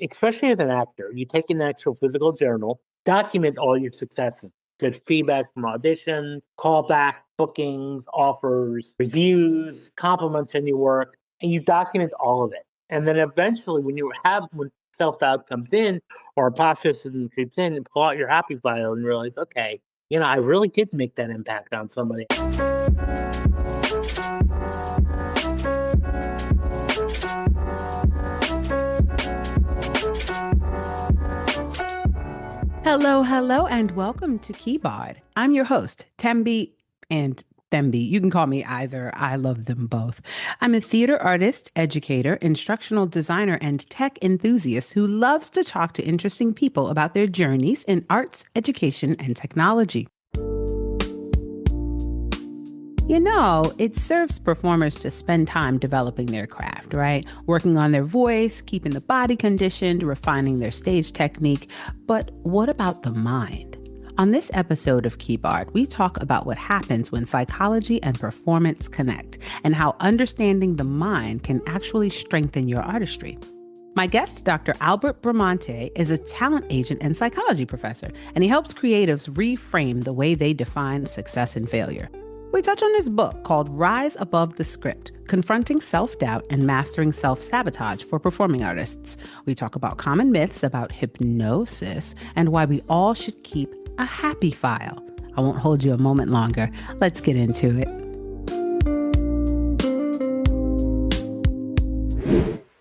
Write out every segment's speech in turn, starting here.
especially as an actor, you take an actual physical journal, document all your successes, good feedback from auditions, callback, bookings, offers, reviews, compliments on your work, and you document all of it. And then eventually, when self doubt comes in or imposter syndrome creeps in, and pull out your happy file and realize, okay, I really did make that impact on somebody. Hello, hello, and welcome to Keyboard. I'm your host, Tembi and Thembi. You can call me either. I love them both. I'm a theater artist, educator, instructional designer, and tech enthusiast who loves to talk to interesting people about their journeys in arts, education, and technology. It serves performers to spend time developing their craft, right? Working on their voice, keeping the body conditioned, refining their stage technique. But what about the mind? On this episode of Keyboard, we talk about what happens when psychology and performance connect and how understanding the mind can actually strengthen your artistry. My guest, Dr. Albert Bramante, is a talent agent and psychology professor, and he helps creatives reframe the way they define success and failure. We touch on his book called Rise Above the Script, Confronting Self-Doubt and Mastering Self-Sabotage for Performing Artists. We talk about common myths about hypnosis and why we all should keep a happy file. I won't hold you a moment longer. Let's get into it.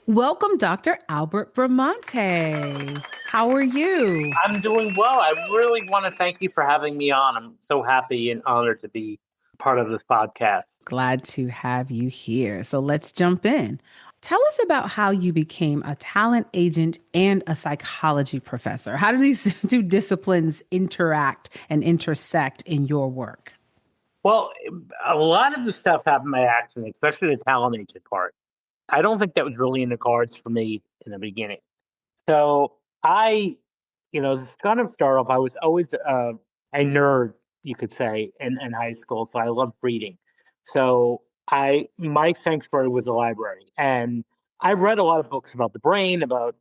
Welcome, Dr. Albert Bramante. How are you? I'm doing well. I really want to thank you for having me on. I'm so happy and honored to be part of this podcast. Glad to have you here. So let's jump in. Tell us about how you became a talent agent and a psychology professor. How do these two disciplines interact and intersect in your work? Well, a lot of the stuff happened by accident, especially the talent agent part. I don't think that was really in the cards for me in the beginning. So to kind of start off, I was always a nerd, you could say, in high school. So I loved reading. So my sanctuary was a library, and I read a lot of books about the brain, about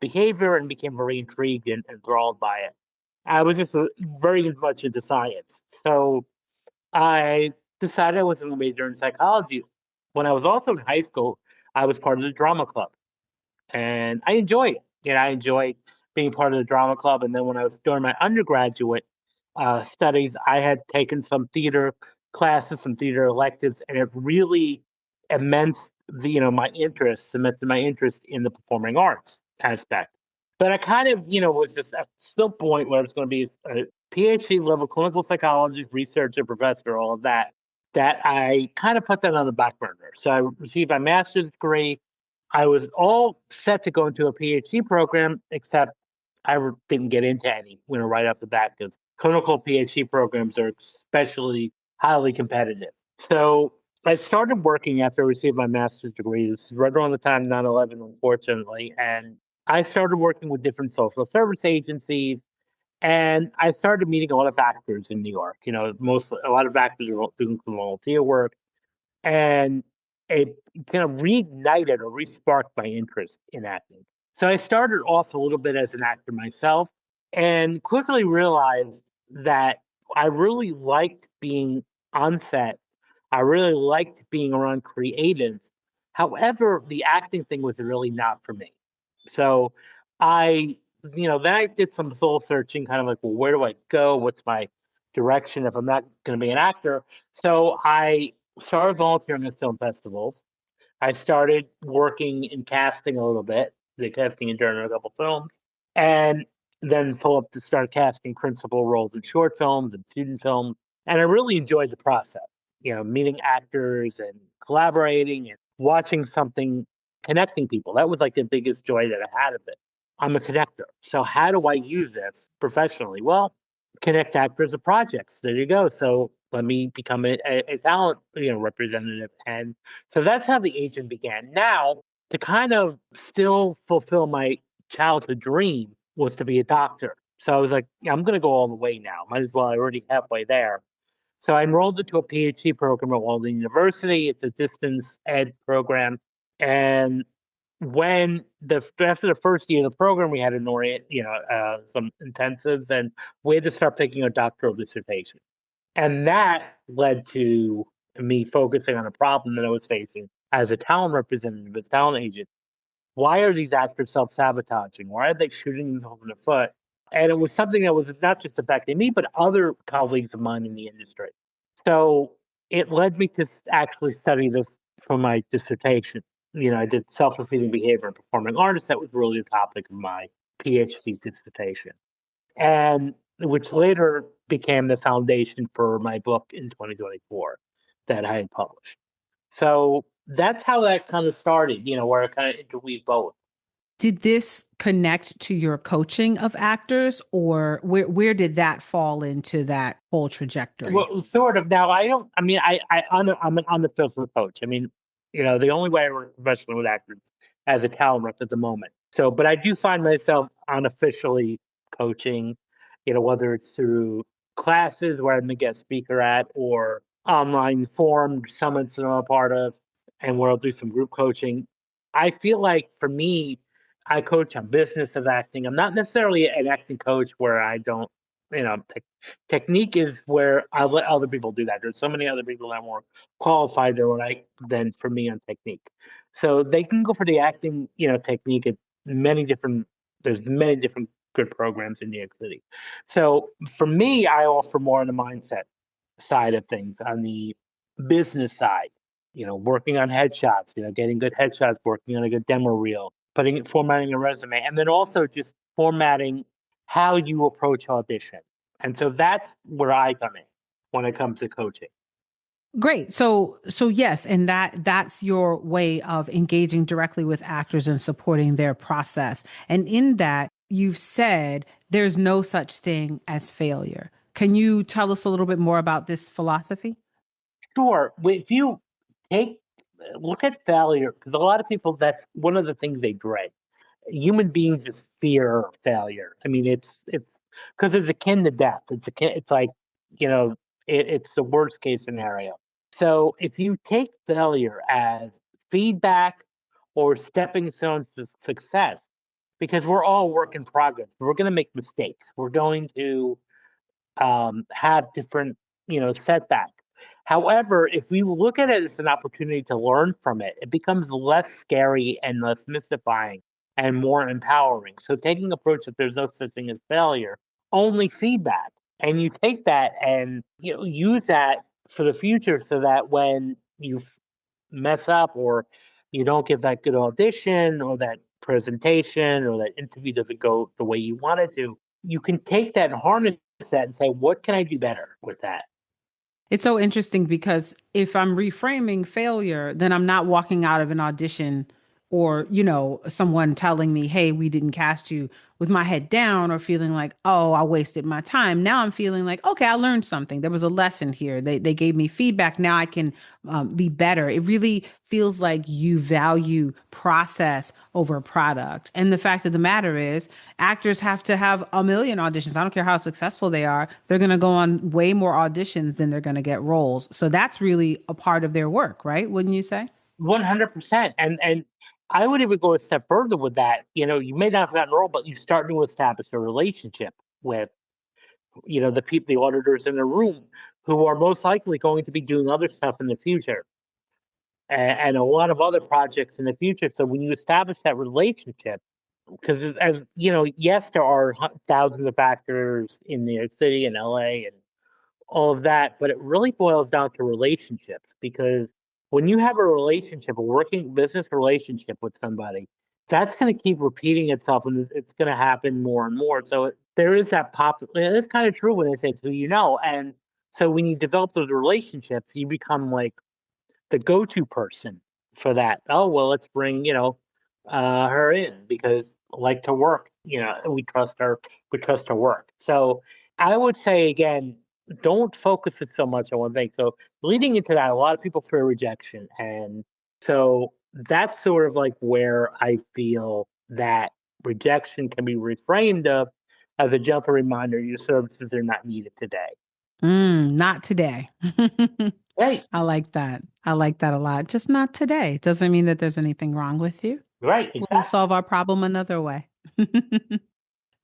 behavior, and became very intrigued and enthralled by it. I was just very much into science. So I decided I was going to major in psychology. When I was also in high school, I was part of the drama club, and I enjoyed it. I enjoyed being part of the drama club. And then when I was doing my undergraduate studies, I had taken some theater classes, some theater electives, and it really immense cemented my interest in the performing arts aspect. But I kind of, was just at still point where I was going to be a PhD level clinical psychologist, researcher, professor, all of that. That I kind of put that on the back burner. So I received my master's degree. I was all set to go into a PhD program, except didn't get into any, right off the bat, because clinical PhD programs are especially highly competitive. So I started working after I received my master's degree. This is right around the time 9/11, unfortunately. And I started working with different social service agencies. And I started meeting a lot of actors in New York. Mostly a lot of actors are doing some volunteer work. And it kind of reignited or resparked my interest in acting. So I started off a little bit as an actor myself and quickly realized that I really liked being on set. I really liked being around creatives. However, the acting thing was really not for me. So I, then I did some soul searching, kind of like, well, where do I go? What's my direction if I'm not going to be an actor? So I started volunteering at film festivals. I started working in casting a little bit, the casting intern in a couple films, and then Philip to start casting principal roles in short films and student films. And I really enjoyed the process, meeting actors and collaborating and watching something, connecting people. That was like the biggest joy that I had of it. I'm a connector. So how do I use this professionally? Well, connect actors to projects. There you go. So let me become a talent, representative. And so that's how the agent began. Now, to kind of still fulfill my childhood dream was to be a doctor. So I was like, yeah, I'm going to go all the way now. Might as well. I already halfway there. So I enrolled into a PhD program at Walden University. It's a distance ed program. And when the after the first year of the program, we had an orient, some intensives, and we had to start picking a doctoral dissertation. And that led to me focusing on a problem that I was facing as a talent representative, as a talent agent. Why are these actors self-sabotaging? Why are they shooting themselves in the foot? And it was something that was not just affecting me, but other colleagues of mine in the industry. So it led me to actually study this for my dissertation. I did self-repeating behavior and performing artists. That was really the topic of my PhD dissertation, and which later became the foundation for my book in 2024 that I had published. So that's how that kind of started, where I kind of interweave both. Did this connect to your coaching of actors, or where did that fall into that whole trajectory? Well, sort of. Now, I don't. I mean, I'm an unofficial coach. I mean, the only way I work professionally with actors as a talent rep at the moment. So, but I do find myself unofficially coaching. Whether it's through classes where I'm a guest speaker at, or online forum summits that I'm a part of, and where I'll do some group coaching. I feel like for me, I coach on business of acting. I'm not necessarily an acting coach where I don't, you know, technique is where I let other people do that. There's so many other people that are more qualified than for me on technique. So they can go for the acting, technique at many different. There's many different good programs in New York City. So for me, I offer more on the mindset side of things, on the business side. Working on headshots. Getting good headshots, working on a good demo reel, formatting a resume, and then also just formatting how you approach audition. And so that's where I come in when it comes to coaching. Great. So yes, and that's your way of engaging directly with actors and supporting their process. And in that, you've said there's no such thing as failure. Can you tell us a little bit more about this philosophy? Sure, if you take look at failure, because a lot of people, that's one of the things they dread. Human beings just fear failure. I mean, it's because it's akin to death. It's like, you know, it's the worst case scenario. So if you take failure as feedback or stepping stones to success, because we're all work in progress, we're going to make mistakes. We're going to have different, setbacks. However, if we look at it as an opportunity to learn from it, it becomes less scary and less mystifying and more empowering. So taking approach that there's no such thing as failure, only feedback. And you take that and use that for the future so that when you mess up or you don't get that good audition or that presentation or that interview doesn't go the way you want it to, you can take that and harness that and say, what can I do better with that? It's so interesting because if I'm reframing failure, then I'm not walking out of an audition or, someone telling me, hey, we didn't cast you with my head down or feeling like, oh, I wasted my time. Now I'm feeling like, okay, I learned something. There was a lesson here. They gave me feedback. Now I can be better. It really feels like you value process over product. And the fact of the matter is, actors have to have a million auditions. I don't care how successful they are. They're going to go on way more auditions than they're going to get roles. So that's really a part of their work, right? Wouldn't you say? 100%. And I would even go a step further with that. You may not have gotten a role, but you start to establish a relationship with, the people, the auditors in the room who are most likely going to be doing other stuff in the future and a lot of other projects in the future. So when you establish that relationship, because as you know, yes, there are thousands of actors in New York City and LA and all of that, but it really boils down to relationships because when you have a relationship, a working business relationship with somebody, that's going to keep repeating itself and it's going to happen more and more. So there is that pop. It's kind of true when they say it's who you know. And so when you develop those relationships, you become like the go-to person for that. Oh, well, let's bring, her in because I like to work, we trust her work. So I would say again, don't focus it so much on one thing. So leading into that, a lot of people fear rejection. And so that's sort of like where I feel that rejection can be reframed of as a gentle reminder your services are not needed today. Not today. Right. I like that. I like that a lot. Just not today. Doesn't mean that there's anything wrong with you. Right, We'll exactly. solve our problem another way.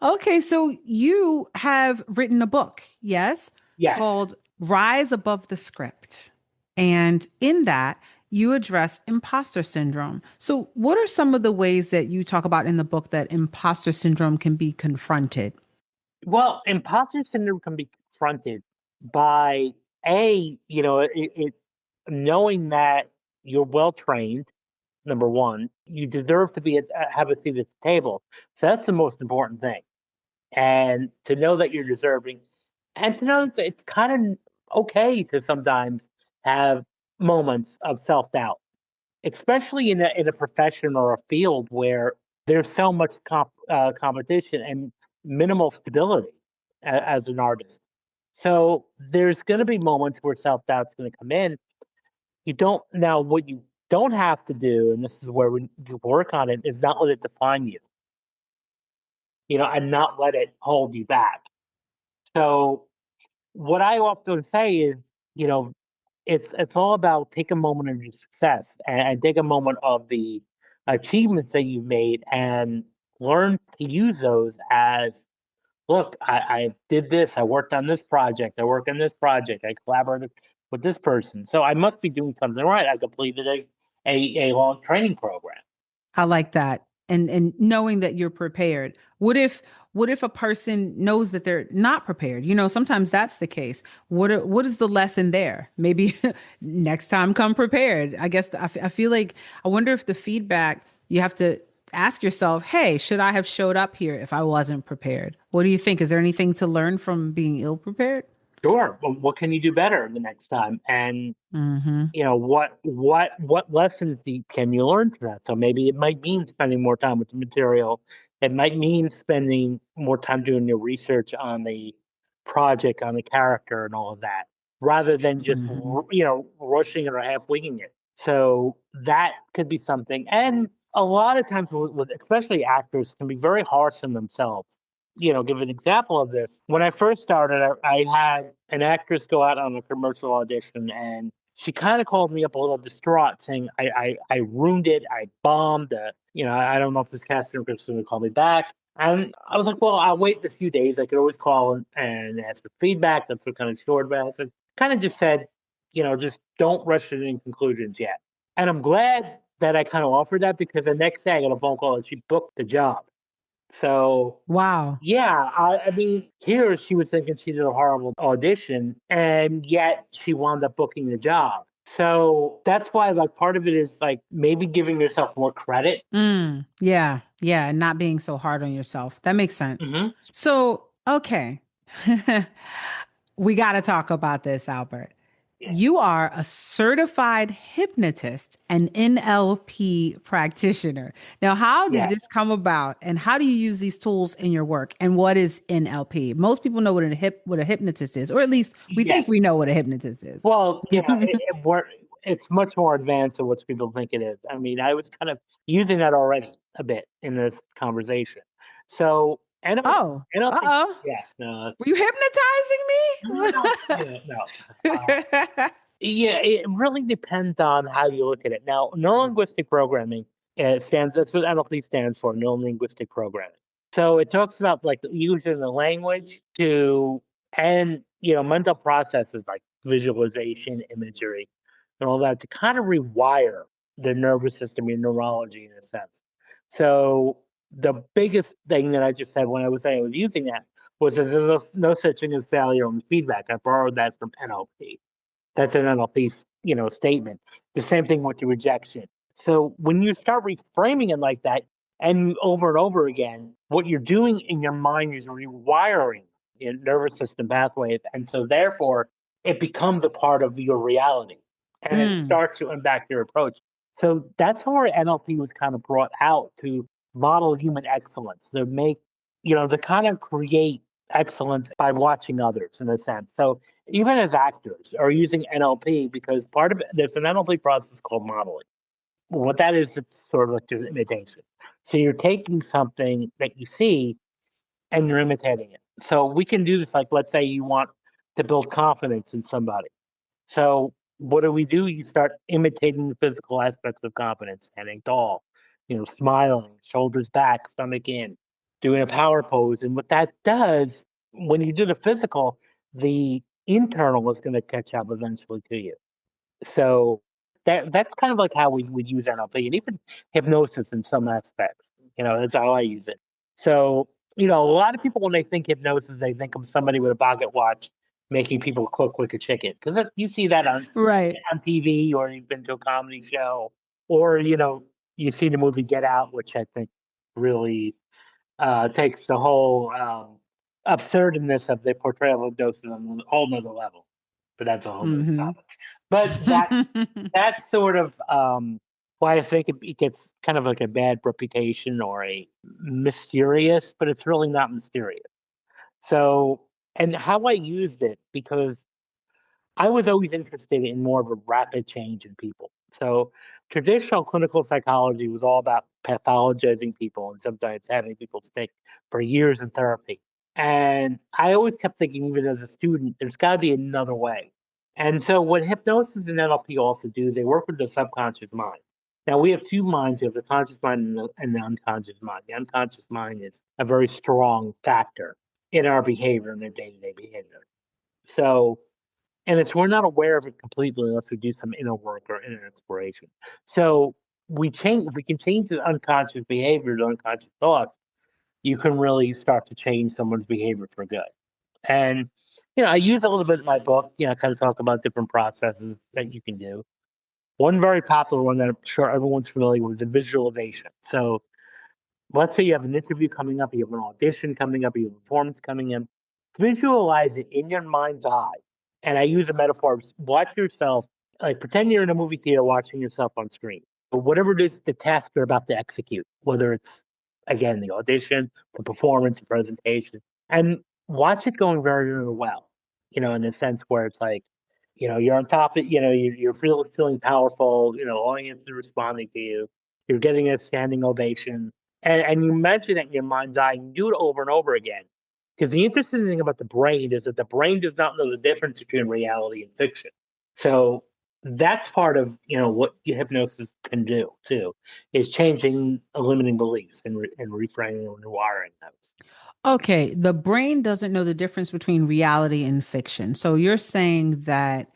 Okay, so you have written a book, yes, Yes. called Rise Above the Script. And in that, you address imposter syndrome. So, what are some of the ways that you talk about in the book that imposter syndrome can be confronted? Well, imposter syndrome can be confronted by it knowing that you're well trained. Number one, you deserve to have a seat at the table. So that's the most important thing, and to know that you're deserving, and to know that it's kind of okay to sometimes have moments of self doubt, especially in a profession or a field where there's so much competition and minimal stability as an artist. So there's going to be moments where self doubt's going to come in. You don't now what you don't have to do, and this is where you work on it, is not let it define you, and not let it hold you back. So what I often say is, you know, it's all about take a moment of your success and take a moment of the achievements that you've made and learn to use those as look, I did this, I worked on this project, I worked on this project, I collaborated with this person. So I must be doing something right. I completed a long training program. I like that. And knowing that you're prepared. What if a person knows that they're not prepared? Sometimes that's the case. What is the lesson there? Maybe next time come prepared. I guess I feel like I wonder if the feedback you have to ask yourself, hey, should I have showed up here if I wasn't prepared? What do you think? Is there anything to learn from being ill prepared? Sure. Well, what can you do better the next time? And Mm-hmm. what lessons can you learn from that? So maybe it might mean spending more time with the material. It might mean spending more time doing your research on the project, on the character, and all of that, rather than just Mm-hmm. rushing it or half winging it. So that could be something. And a lot of times, with especially actors, can be very harsh on themselves. Give an example of this. When I first started, I had an actress go out on a commercial audition, and she kind of called me up a little distraught, saying, I ruined it. I bombed. I don't know if this casting director is going to call me back. And I was like, well, I'll wait a few days. I could always call and ask for feedback. That's what kind of short about it. So kind of just said, just don't rush it in conclusions yet. And I'm glad that I kind of offered that because the next day I got a phone call and she booked the job. So Wow. yeah, I mean, here she was thinking she did a horrible audition, and yet she wound up booking the job. So that's why, like, part of it is like maybe giving yourself more credit. Yeah, yeah, and not being so hard on yourself. That makes sense. Hmm. So, okay. We got to talk about this, Albert. Yeah. You are a certified hypnotist and NLP practitioner. Now, how did Yeah. this come about and how do you use these tools in your work? And what is NLP? Most people know what a hypnotist is, or at least we Yeah. think we know what a hypnotist is. Well, it's much more advanced than what people think it is. I mean, I was kind of using that already a bit in this conversation. So, Oh, NLP, uh-oh. yeah, no, Were you no, hypnotizing yeah, no. me? Yeah, it really depends on how you look at it. Now, neurolinguistic programming that's what NLP stands for, neurolinguistic programming. So it talks about like using the language and mental processes like visualization, imagery, and all that to kind of rewire the nervous system, your neurology in a sense. So the biggest thing that I just said when I was saying I was using that was that there's no such thing as failure and feedback. I borrowed that from NLP. That's an NLP, statement. The same thing with the rejection. So when you start reframing it like that, and over and over again, what you're doing in your mind is rewiring your nervous system pathways, and so therefore it becomes a part of your reality, and it Mm, starts to impact your approach. So that's how our NLP was kind of brought out to model human excellence, to to kind of create excellence by watching others in a sense. So even as actors are using NLP because part of it, there's an NLP process called modeling. What that is, it's sort of like just imitation. So you're taking something that you see and you're imitating it. So we can do this, like, let's say you want to build confidence in somebody. So what do? You start imitating the physical aspects of confidence, standing tall, smiling, shoulders back, stomach in, doing a power pose. And what that does, when you do the physical, the internal is going to catch up eventually to you. So that's kind of like how we would use NLP and even hypnosis in some aspects. That's how I use it. So, a lot of people when they think hypnosis, they think of somebody with a pocket watch making people cook like a chicken. Because you see that Right. on TV, or you've been to a comedy show, or you see the movie Get Out, which I think really takes the whole absurdness of the portrayal of hypnosis on a whole nother level. But that's a whole nother Hmm. topic. But that's sort of why I think it gets kind of like a bad reputation or a mysterious, but it's really not mysterious. So, and how I used it, because I was always interested in more of a rapid change in people. So, traditional clinical psychology was all about pathologizing people and sometimes having people stick for years in therapy. And I always kept thinking, even as a student, there's got to be another way. And so, what hypnosis and NLP also do is they work with the subconscious mind. Now, we have two minds. We have the conscious mind and the unconscious mind. The unconscious mind is a very strong factor in our behavior and our day to day behavior. So, and we're not aware of it completely unless we do some inner work or inner exploration. So if we can change the unconscious behavior, the unconscious thoughts, you can really start to change someone's behavior for good. And I use a little bit in my book, kind of talk about different processes that you can do. One very popular one that I'm sure everyone's familiar with is the visualization. So let's say you have an interview coming up, you have an audition coming up, you have a performance coming in. Visualize it in your mind's eye. And I use a metaphor of watch yourself, like pretend you're in a movie theater watching yourself on screen. But whatever it is, the task you're about to execute, whether it's, again, the audition, the performance, the presentation, and watch it going very, very well, in the sense where it's like, you're on top of, you're feeling powerful, audience is responding to you. You're getting a standing ovation and you mention it in your mind's eye and you do it over and over again. Because the interesting thing about the brain is that the brain does not know the difference between reality and fiction. So that's part of what hypnosis can do too, is changing limiting beliefs and reframing and rewiring those. Okay, the brain doesn't know the difference between reality and fiction. So you're saying that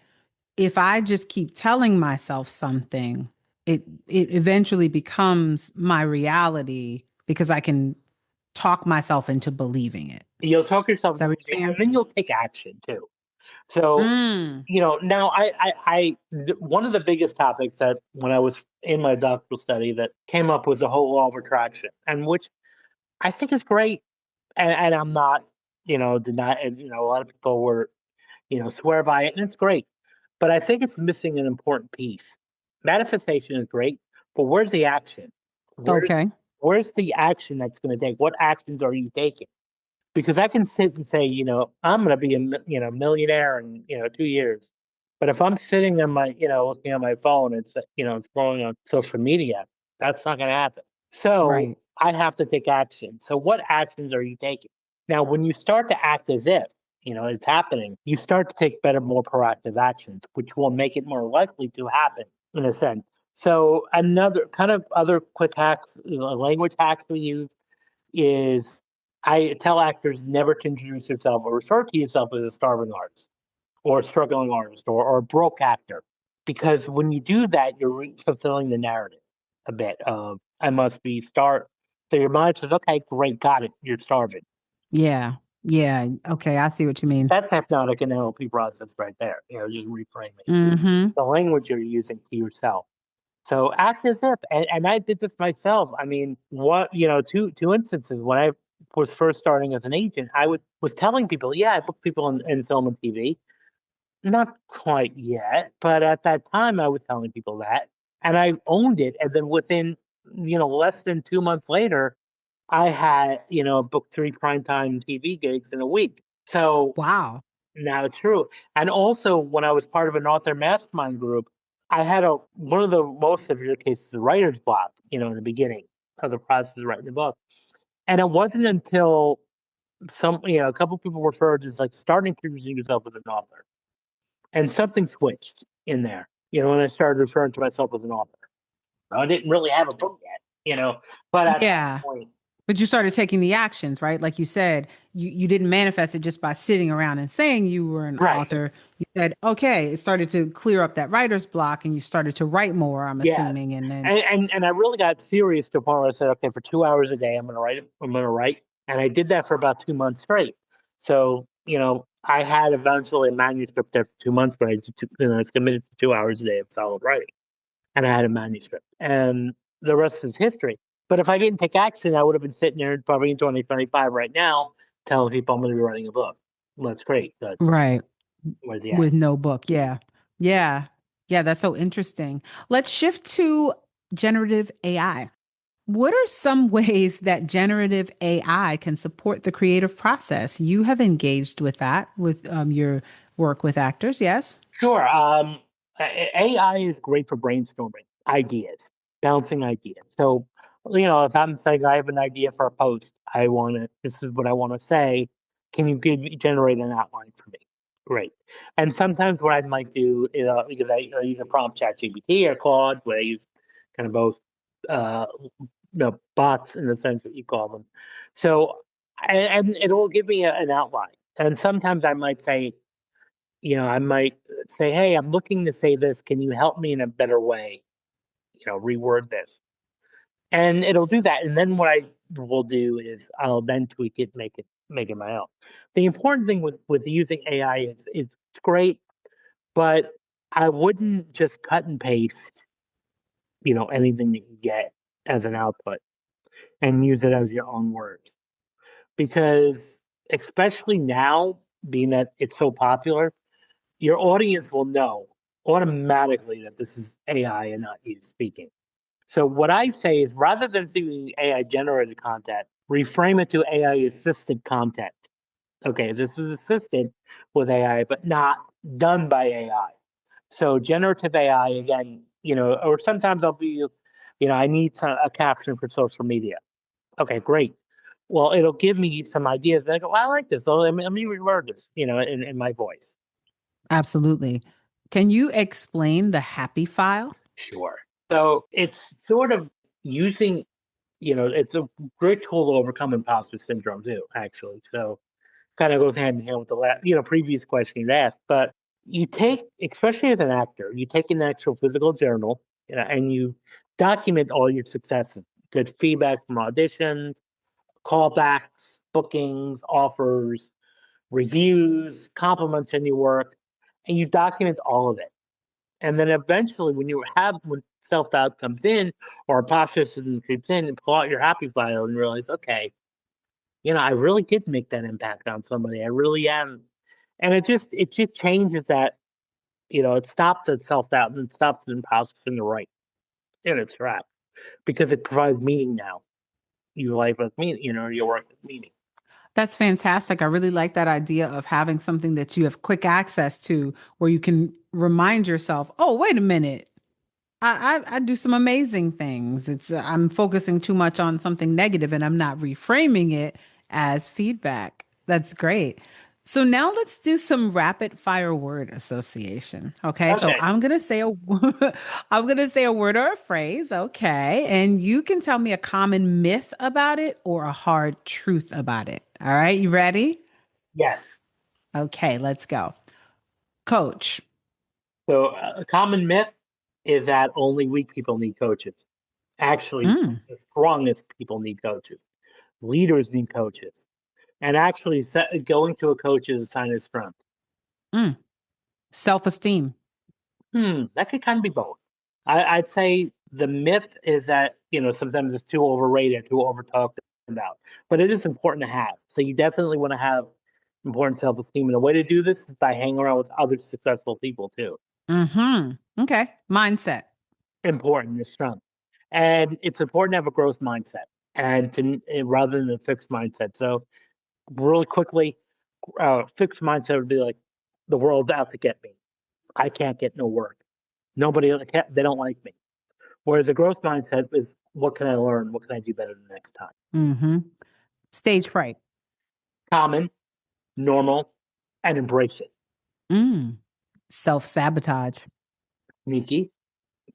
if I just keep telling myself something, it eventually becomes my reality because I can talk myself into believing it. You'll talk yourself Is that into what believing, you're and saying? then you'll take action too. So, Mm. now one of the biggest topics that when I was in my doctoral study that came up was the whole law of attraction, and which I think is great. And I'm not, deny, and, a lot of people were, swear by it, and it's great. But I think it's missing an important piece. Manifestation is great, but where's the action? Where's Okay. where's the action that's going to take? What actions are you taking? Because I can sit and say, I'm going to be a millionaire in 2 years, but if I'm sitting on my looking at my phone and it's scrolling on social media, that's not going to happen. So Right. I have to take action. So what actions are you taking? Now, when you start to act as if it's happening, you start to take better, more proactive actions, which will make it more likely to happen in a sense. So another kind of other quick hacks, language hacks we use is I tell actors never to introduce yourself or refer to yourself as a starving artist or a struggling artist or a broke actor. Because when you do that, you're fulfilling the narrative a bit of, I must be star. So your mind says, okay, great, got it. You're starving. Yeah. Yeah. Okay. I see what you mean. That's hypnotic and NLP process right there. Just reframing Mm-hmm. the language you're using to yourself. So act as if, and I did this myself. I mean, two instances when I was first starting as an agent, was telling people, yeah, I book people in film and TV. Not quite yet, but at that time I was telling people that, and I owned it. And then within, less than 2 months later, I had, booked three primetime TV gigs in a week. So Wow. now true. And also, when I was part of an author mastermind group, I had one of the most severe cases of writer's block, in the beginning of the process of writing the book. And it wasn't until a couple people referred as like starting introducing yourself as an author. And something switched in there, when I started referring to myself as an author. I didn't really have a book yet. you know. But at that Yeah. point, But you started taking the actions, right? Like you said, you didn't manifest it just by sitting around and saying you were an right, author. You said, okay, it started to clear up that writer's block and you started to write more, I'm yeah, assuming. And then, and I really got serious to the point where I said, okay, for 2 hours a day, I'm gonna write. I'm gonna write, and I did that for about 2 months straight. So I had eventually a manuscript there for 2 months, but I was committed to 2 hours a day of solid writing, and I had a manuscript, and the rest is history. But if I didn't take action, I would have been sitting there probably in 2025 right now, telling people I'm going to be writing a book. Well, that's great, but right, where's the action? with no book. Yeah. Yeah. Yeah. That's so interesting. Let's shift to generative AI. What are some ways that generative AI can support the creative process? You have engaged with that with your work with actors, yes? Sure. AI is great for brainstorming ideas, bouncing ideas. So, if I'm saying I have an idea for a post, this is what I want to say. Can you generate an outline for me? Great. And sometimes what I might do is, because I use a prompt chat GPT or Claude, where I use kind of both, uh, bots in the sense that you call them. So, and it will give me an outline. And sometimes I might say, hey, I'm looking to say this. Can you help me in a better way? Reword this. And it'll do that. And then what I will do is I'll then tweak it, make it my own. The important thing with using AI is it's great, but I wouldn't just cut and paste, anything that you get as an output and use it as your own words. Because especially now, being that it's so popular, your audience will know automatically that this is AI and not you speaking. So what I say is rather than doing AI generated content, reframe it to AI assisted content. Okay, this is assisted with AI, but not done by AI. So generative AI again, or sometimes I'll be, I need a caption for social media. Okay, great. Well, it'll give me some ideas. And I go, well, I like this. So let me reword this, in my voice. Absolutely. Can you explain the happy file? Sure. So it's sort of using, it's a great tool to overcome imposter syndrome too, actually. So kind of goes hand in hand with the previous question you asked. But you take, especially as an actor, you take an actual physical journal, and you document all your successes, good feedback from auditions, callbacks, bookings, offers, reviews, compliments on your work, and you document all of it. And then eventually, when self doubt comes in or imposter syndrome creeps in, and pull out your happy file and realize, okay, I really did make that impact on somebody. I really am, and it just changes that. It stops at self doubt and it stops at imposter syndrome right in its tracks because it provides meaning now. Your life has meaning. Your work has meaning. That's fantastic. I really like that idea of having something that you have quick access to where you can remind yourself, oh, wait a minute. I do some amazing things. It's I'm focusing too much on something negative and I'm not reframing it as feedback. That's great. So now let's do some rapid fire word association. Okay? So Okay. I'm going to say a I'm going to say a word or a phrase, okay? And you can tell me a common myth about it or a hard truth about it. All right? You ready? Yes. Okay, let's go. Coach. So a common myth is that only weak people need coaches. Actually, Mm, the strongest people need coaches. Leaders need coaches. And actually, going to a coach is a sign of strength. mm. Self-esteem. That could kind of be both. I'd say the myth is that, sometimes it's too overrated, too over talked about, but it is important to have. So you definitely want to have important self-esteem. And the way to do this is by hanging around with other successful people too. Mm-hmm. Okay. Mindset. Important is strength. And it's important to have a growth mindset and rather than a fixed mindset. So really quickly, fixed mindset would be like the world's out to get me. I can't get no work. Nobody, they don't like me. Whereas a growth mindset is what can I learn? What can I do better the next time? Mm-hmm. Stage fright. Common, normal, and embrace it. Mm. Self-sabotage. Sneaky,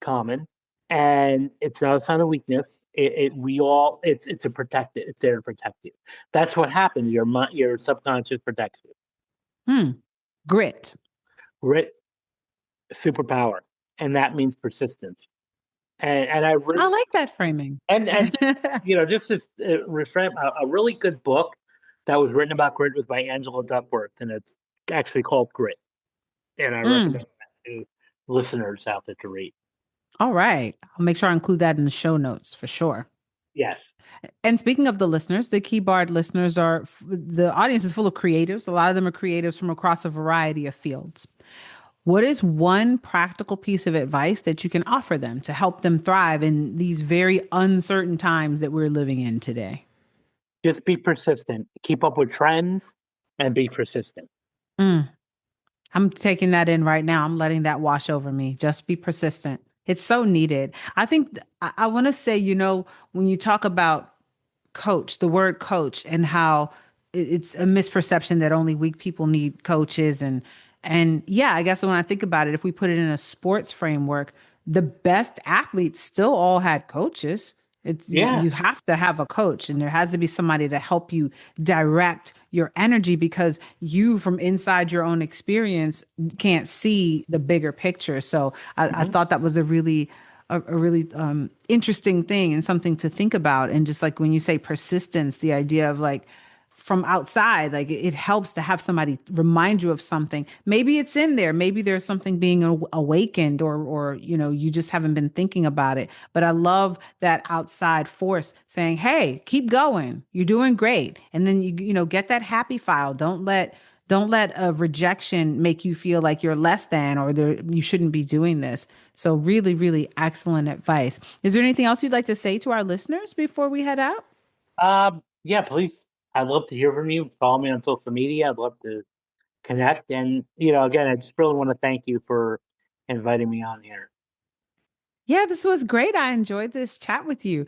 common, and it's not a sign of weakness. it's a protect it. It's there to protect you. That's what happens. Your subconscious protects you. Hmm. Grit. Grit, superpower, and that means persistence. And I I really like that framing. and just to reframe a really good book that was written about grit was by Angela Duckworth, and it's actually called Grit. And I Mm. recommend that to listeners out there to read. All right. I'll make sure I include that in the show notes for sure. Yes. And speaking of the listeners, the Keyboard listeners the audience is full of creatives. A lot of them are creatives from across a variety of fields. What is one practical piece of advice that you can offer them to help them thrive in these very uncertain times that we're living in today? Just be persistent. Keep up with trends and be persistent. Mm, I'm taking that in right now. I'm letting that wash over me. Just be persistent. It's so needed. I think I want to say, when you talk about coach, the word coach, and how it's a misperception that only weak people need coaches. And yeah, I guess when I think about it, if we put it in a sports framework, the best athletes still all had coaches. You Yeah. have to have a coach, and there has to be somebody to help you direct your energy, because you, from inside your own experience, can't see the bigger picture. So I Hmm. thought that was a really interesting thing and something to think about. And just like when you say persistence, the idea of like from outside, like it helps to have somebody remind you of something. Maybe it's in there. Maybe there's something being awakened, or you just haven't been thinking about it. But I love that outside force saying, "Hey, keep going. You're doing great." And then get that happy file. Don't let a rejection make you feel like you're less than, or you shouldn't be doing this. So really, really excellent advice. Is there anything else you'd like to say to our listeners before we head out? Yeah, please. I'd love to hear from you. Follow me on social media. I'd love to connect. And, again, I just really want to thank you for inviting me on here. Yeah, this was great. I enjoyed this chat with you.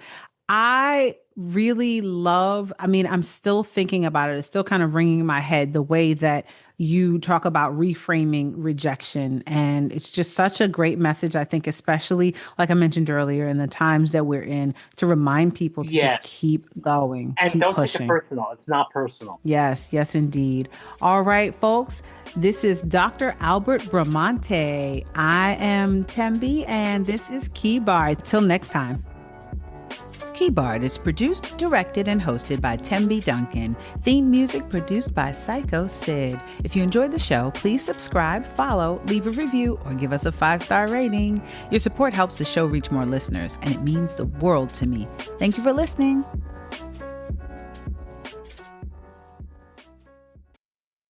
I really I mean, I'm still thinking about it. It's still kind of ringing in my head the way that you talk about reframing rejection. And it's just such a great message, I think, especially like I mentioned earlier, in the times that we're in, to remind people to just Yes. keep going, And keep don't take it pushing. personal. It's not personal. Yes, yes, indeed. All right, folks. This is Dr. Albert Bramante. I am Tembi, and this is Key Bar. Till next time. Keyboard is produced, directed, and hosted by Tembi Duncan. Theme music produced by Psycho Sid. If you enjoyed the show, please subscribe, follow, leave a review, or give us a 5-star rating. Your support helps the show reach more listeners, and it means the world to me. Thank you for listening.